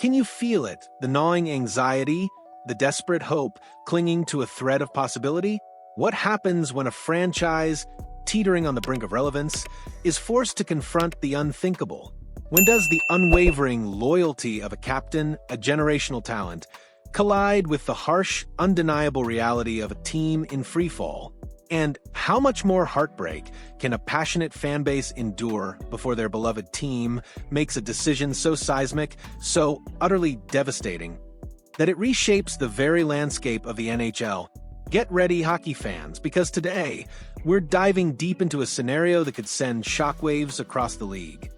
Can you feel it? The gnawing anxiety, the desperate hope clinging to a thread of possibility? What happens when a franchise, teetering on the brink of relevance, is forced to confront the unthinkable? When does the unwavering loyalty of a captain, a generational talent, collide with the harsh, undeniable reality of a team in freefall? And how much more heartbreak can a passionate fan base endure before their beloved team makes a decision so seismic, so utterly devastating, that it reshapes the very landscape of the NHL? Get ready, hockey fans, because today, we're diving deep into a scenario that could send shockwaves across the league.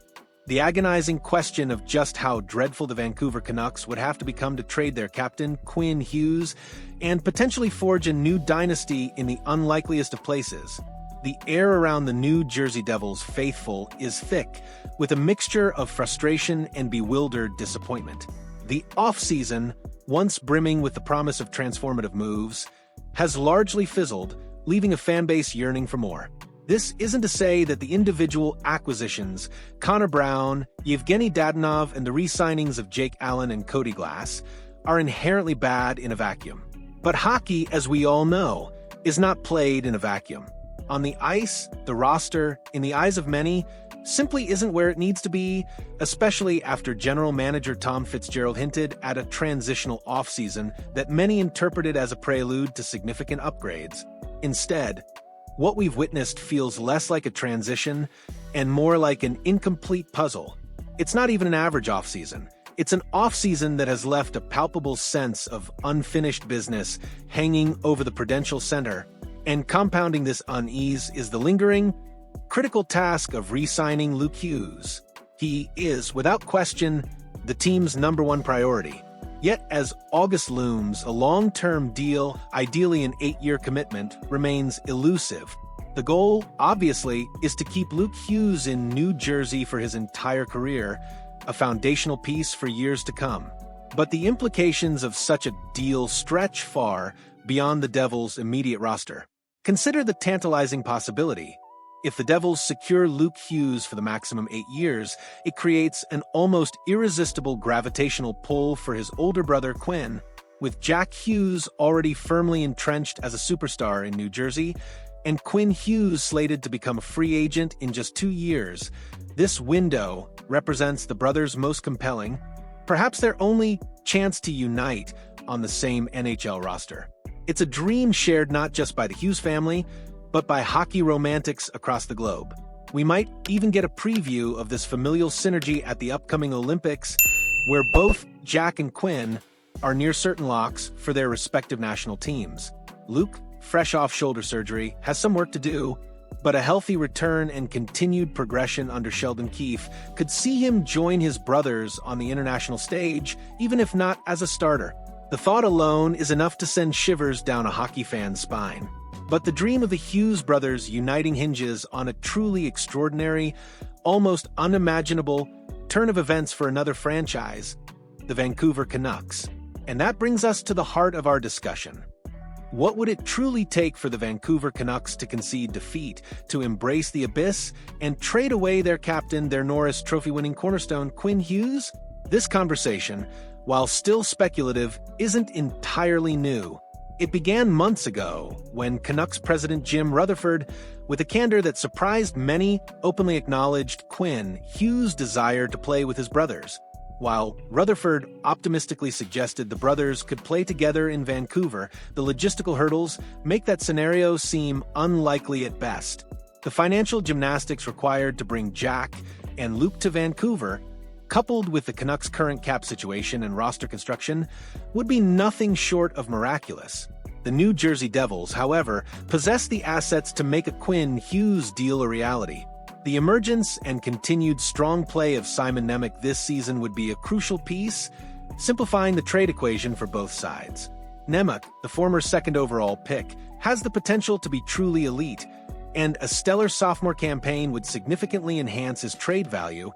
The agonizing question of just how dreadful the Vancouver Canucks would have to become to trade their captain, Quinn Hughes, and potentially forge a new dynasty in the unlikeliest of places. The air around the New Jersey Devils faithful is thick, with a mixture of frustration and bewildered disappointment. The offseason, once brimming with the promise of transformative moves, has largely fizzled, leaving a fan base yearning for more. This isn't to say that the individual acquisitions, Connor Brown, Yevgeny Dadonov, and the re-signings of Jake Allen and Cody Glass, are inherently bad in a vacuum. But hockey, as we all know, is not played in a vacuum. On the ice, the roster, in the eyes of many, simply isn't where it needs to be, especially after general manager Tom Fitzgerald hinted at a transitional offseason that many interpreted as a prelude to significant upgrades. Instead, what we've witnessed feels less like a transition and more like an incomplete puzzle. It's not even an average offseason. It's an offseason that has left a palpable sense of unfinished business hanging over the Prudential Center, and compounding this unease is the lingering, critical task of re-signing Luke Hughes. He is, without question, the team's #1 priority. Yet, as August looms, a long-term deal, ideally an 8-year commitment, remains elusive. The goal, obviously, is to keep Luke Hughes in New Jersey for his entire career, a foundational piece for years to come. But the implications of such a deal stretch far beyond the Devils' immediate roster. Consider the tantalizing possibility. If the Devils secure Luke Hughes for the maximum 8 years, it creates an almost irresistible gravitational pull for his older brother Quinn. With Jack Hughes already firmly entrenched as a superstar in New Jersey, and Quinn Hughes slated to become a free agent in just 2 years, this window represents the brothers' most compelling, perhaps their only chance to unite on the same NHL roster. It's a dream shared not just by the Hughes family, but by hockey romantics across the globe. We might even get a preview of this familial synergy at the upcoming Olympics, where both Jack and Quinn are near certain locks for their respective national teams. Luke, fresh off shoulder surgery, has some work to do, but a healthy return and continued progression under Sheldon Keefe could see him join his brothers on the international stage, even if not as a starter. The thought alone is enough to send shivers down a hockey fan's spine. But the dream of the Hughes brothers uniting hinges on a truly extraordinary, almost unimaginable turn of events for another franchise, the Vancouver Canucks. And that brings us to the heart of our discussion. What would it truly take for the Vancouver Canucks to concede defeat, to embrace the abyss, and trade away their captain, their Norris Trophy-winning cornerstone, Quinn Hughes? This conversation, while still speculative, isn't entirely new. It began months ago when Canucks president Jim Rutherford, with a candor that surprised many, openly acknowledged Quinn Hughes' desire to play with his brothers. While Rutherford optimistically suggested the brothers could play together in Vancouver, the logistical hurdles make that scenario seem unlikely at best. The financial gymnastics required to bring Jack and Luke to Vancouver, coupled with the Canucks' current cap situation and roster construction, would be nothing short of miraculous. The New Jersey Devils, however, possess the assets to make a Quinn Hughes deal a reality. The emergence and continued strong play of Simon Nemec this season would be a crucial piece, simplifying the trade equation for both sides. Nemec, the former second overall pick, has the potential to be truly elite, and a stellar sophomore campaign would significantly enhance his trade value,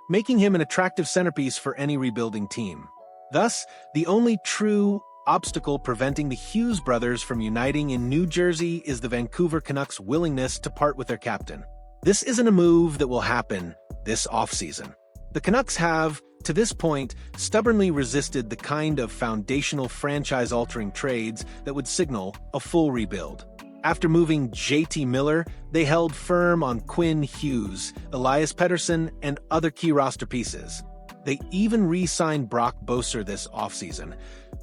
making him an attractive centerpiece for any rebuilding team. Thus, the only true obstacle preventing the Hughes brothers from uniting in New Jersey is the Vancouver Canucks' willingness to part with their captain. This isn't a move that will happen this offseason. The Canucks have, to this point, stubbornly resisted the kind of foundational franchise-altering trades that would signal a full rebuild. After moving JT Miller, they held firm on Quinn Hughes, Elias Pettersson, and other key roster pieces. They even re-signed Brock Boeser this offseason,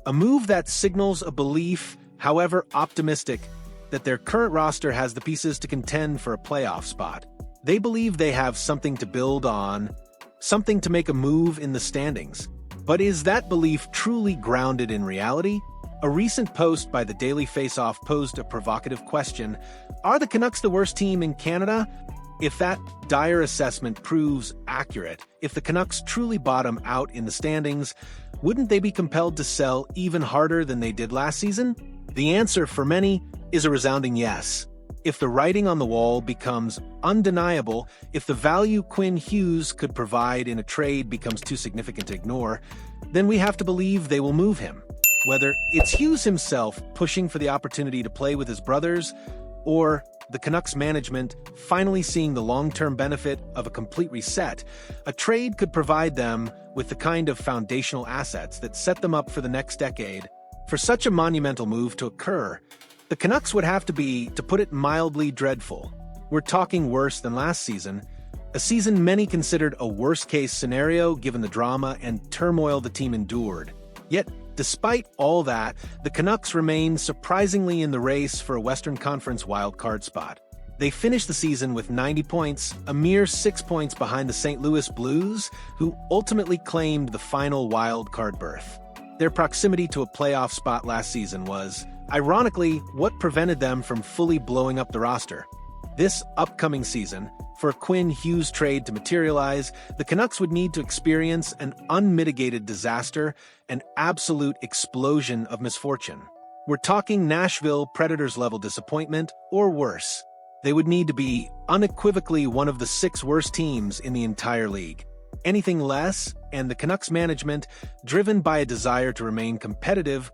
a move that signals a belief, however optimistic, that their current roster has the pieces to contend for a playoff spot. They believe they have something to build on, something to make a move in the standings. But is that belief truly grounded in reality? A recent post by the Daily Faceoff posed a provocative question: are the Canucks the worst team in Canada? If that dire assessment proves accurate, if the Canucks truly bottom out in the standings, wouldn't they be compelled to sell even harder than they did last season? The answer for many is a resounding yes. If the writing on the wall becomes undeniable, if the value Quinn Hughes could provide in a trade becomes too significant to ignore, then we have to believe they will move him. Whether it's Hughes himself pushing for the opportunity to play with his brothers, or the Canucks management finally seeing the long-term benefit of a complete reset, a trade could provide them with the kind of foundational assets that set them up for the next decade. For such a monumental move to occur, the Canucks would have to be, to put it mildly, dreadful. We're talking worse than last season, a season many considered a worst-case scenario given the drama and turmoil the team endured. Yet, despite all that, the Canucks remain surprisingly in the race for a Western Conference wildcard spot. They finished the season with 90 points, a mere 6 points behind the St. Louis Blues, who ultimately claimed the final wildcard berth. Their proximity to a playoff spot last season was, ironically, what prevented them from fully blowing up the roster. This upcoming season, for a Quinn Hughes trade to materialize, the Canucks would need to experience an unmitigated disaster, an absolute explosion of misfortune. We're talking Nashville Predators-level disappointment, or worse. They would need to be unequivocally one of the 6 worst teams in the entire league. Anything less, and the Canucks management, driven by a desire to remain competitive,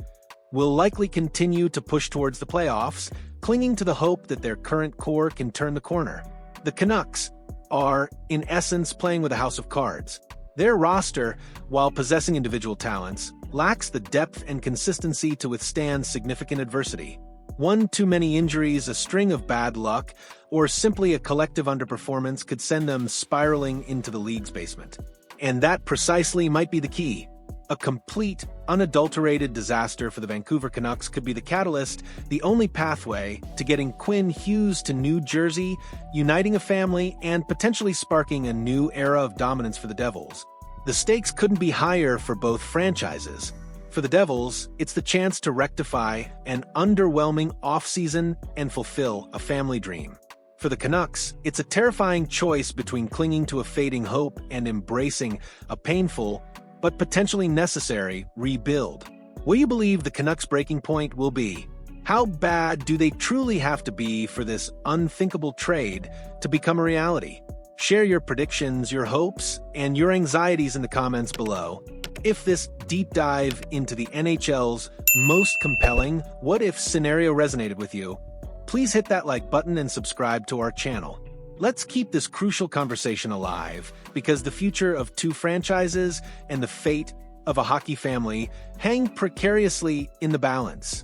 will likely continue to push towards the playoffs, clinging to the hope that their current core can turn the corner. The Canucks are, in essence, playing with a house of cards. Their roster, while possessing individual talents, lacks the depth and consistency to withstand significant adversity. One too many injuries, a string of bad luck, or simply a collective underperformance could send them spiraling into the league's basement. And that precisely might be the key. A complete, unadulterated disaster for the Vancouver Canucks could be the catalyst, the only pathway to getting Quinn Hughes to New Jersey, uniting a family, and potentially sparking a new era of dominance for the Devils. The stakes couldn't be higher for both franchises. For the Devils, it's the chance to rectify an underwhelming offseason and fulfill a family dream. For the Canucks, it's a terrifying choice between clinging to a fading hope and embracing a painful, but potentially necessary, rebuild. What do you believe the Canucks' breaking point will be? How bad do they truly have to be for this unthinkable trade to become a reality? Share your predictions, your hopes, and your anxieties in the comments below. If this deep dive into the NHL's most compelling what-if scenario resonated with you, please hit that like button and subscribe to our channel. Let's keep this crucial conversation alive, because the future of 2 franchises and the fate of a hockey family hang precariously in the balance.